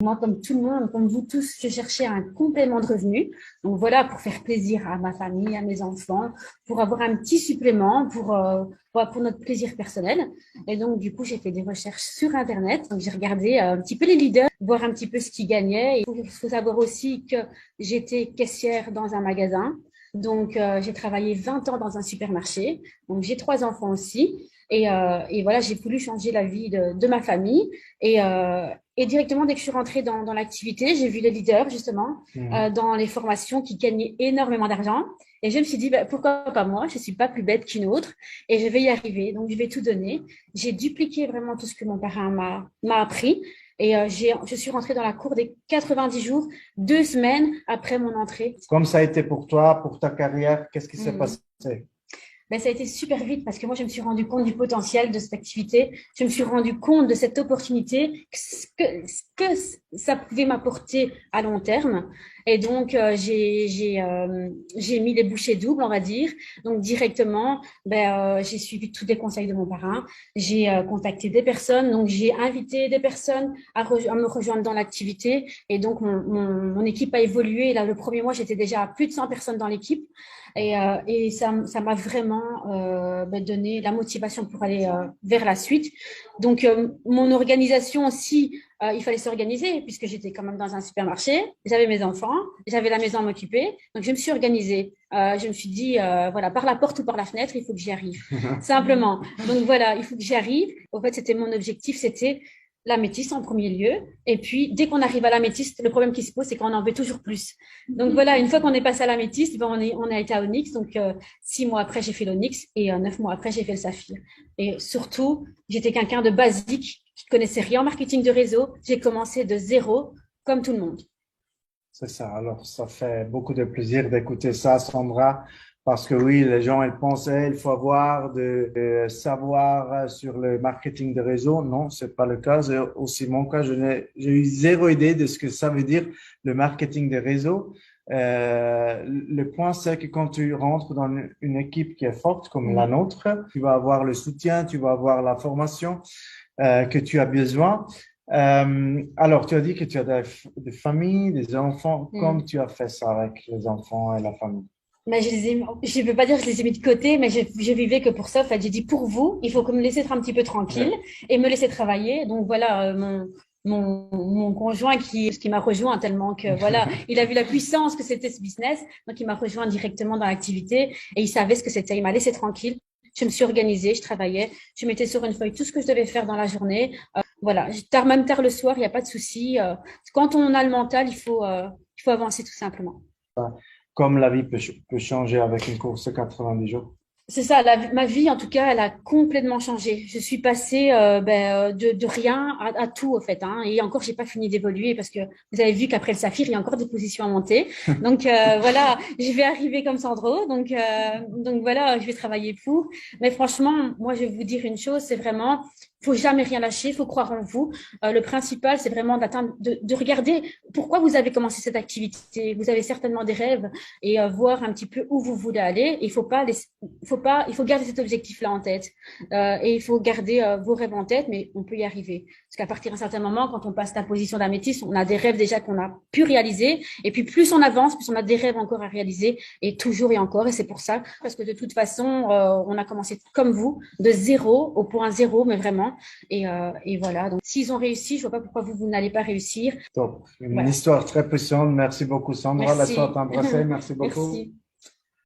Moi, comme tout le monde, comme vous tous, je cherchais un complément de revenu. Donc voilà, pour faire plaisir à ma famille, à mes enfants, pour avoir un petit supplément pour notre plaisir personnel. Et donc, du coup, j'ai fait des recherches sur Internet. Donc, j'ai regardé un petit peu les leaders, voir un petit peu ce qu'ils gagnaient. Il faut savoir aussi que j'étais caissière dans un magasin. Donc, j'ai travaillé 20 ans dans un supermarché. Donc, j'ai 3 enfants aussi. Et voilà, j'ai voulu changer la vie de ma famille. Et directement, dès que je suis rentrée dans l'activité, j'ai vu les leaders, justement, dans les formations qui gagnaient énormément d'argent. Et je me suis dit, bah, pourquoi pas moi? Je suis pas plus bête qu'une autre et je vais y arriver. Donc, je vais tout donner. J'ai dupliqué vraiment tout ce que mon parrain m'a appris. Et je suis rentrée dans la cour des 90 jours, 2 semaines après mon entrée. Comme ça a été pour toi, pour ta carrière, qu'est-ce qui s'est Mhm. passé? Ben, ça a été super vite parce que moi, je me suis rendu compte du potentiel de cette activité. Je me suis rendu compte de cette opportunité, ce que ça pouvait m'apporter à long terme. Et donc, j'ai mis les bouchées doubles, on va dire. Donc, directement, j'ai suivi tous les conseils de mon parrain. J'ai contacté des personnes. Donc, j'ai invité des personnes à me rejoindre dans l'activité. Et donc, mon équipe a évolué. Là, le premier mois, j'étais déjà à plus de 100 personnes dans l'équipe. Et ça m'a vraiment donné la motivation pour aller vers la suite. Donc, mon organisation aussi, il fallait s'organiser puisque j'étais quand même dans un supermarché, j'avais mes enfants, j'avais la maison à m'occuper. Donc, je me suis organisée. Je me suis dit, voilà, par la porte ou par la fenêtre, il faut que j'y arrive. Simplement. Donc, voilà, il faut que j'y arrive. En fait, c'était mon objectif, c'était l'améthyste en premier lieu. Et puis, dès qu'on arrive à l'améthyste, le problème qui se pose, c'est qu'on en veut toujours plus. Donc voilà, une fois qu'on est passé à l'améthyste, ben on a été à Onyx. Donc 6 mois après, j'ai fait l'Onyx et 9 mois après, j'ai fait le Saphir. Et surtout, j'étais quelqu'un de basique qui connaissait rien en marketing de réseau. J'ai commencé de zéro, comme tout le monde. C'est ça. Alors, ça fait beaucoup de plaisir d'écouter ça, Sandra, parce que oui, les gens, ils pensaient, il faut avoir de savoir sur le marketing de réseau. Non, c'est pas le cas. C'est aussi mon cas. J'ai eu zéro idée de ce que ça veut dire, le marketing de réseau. Le point, c'est que quand tu rentres dans une équipe qui est forte comme la Mhm. nôtre, tu vas avoir le soutien, tu vas avoir la formation que tu as besoin. Alors, tu as dit que tu as des familles, des enfants. Comme Mhm. tu as fait ça avec les enfants et la famille? Mais je ne peux pas dire que je les ai mis de côté, mais je vivais que pour ça. En fait, j'ai dit pour vous, il faut que me laisser être un petit peu tranquille Ouais. et me laisser travailler. Donc voilà, mon conjoint qui m'a rejoint tellement que voilà, il a vu la puissance que c'était ce business, donc il m'a rejoint directement dans l'activité et il savait ce que c'était. Il m'a laissé tranquille. Je me suis organisée, je travaillais, je mettais sur une feuille tout ce que je devais faire dans la journée. Voilà, même tard le soir, il n'y a pas de souci. Quand on a le mental, il faut avancer tout simplement. Comme la vie peut changer avec une course de 90 jours. C'est ça, ma vie en tout cas, elle a complètement changé. Je suis passée de rien à tout en fait, hein. Et encore, j'ai pas fini d'évoluer parce que vous avez vu qu'après le Saphir, il y a encore des positions à monter. Donc voilà, je vais arriver comme Sandro. Donc voilà, je vais travailler pour. Mais franchement, moi, je vais vous dire une chose, c'est vraiment, faut jamais rien lâcher, faut croire en vous. Le principal, c'est vraiment de regarder pourquoi vous avez commencé cette activité. Vous avez certainement des rêves et voir un petit peu où vous voulez aller. Il faut garder cet objectif-là en tête et il faut garder vos rêves en tête, mais on peut y arriver. Parce qu'à partir d'un certain moment, quand on passe la position d'améthyste, on a des rêves déjà qu'on a pu réaliser. Et puis plus on avance, plus on a des rêves encore à réaliser et toujours et encore. Et c'est pour ça, parce que de toute façon, on a commencé comme vous, de zéro au point zéro, mais vraiment. Et voilà. Donc s'ils ont réussi, je vois pas pourquoi vous n'allez pas réussir. Top. Une Voilà. histoire très puissante. Merci beaucoup, Sandra. Laisse-moi Merci. t'embrasser. Merci beaucoup. Merci.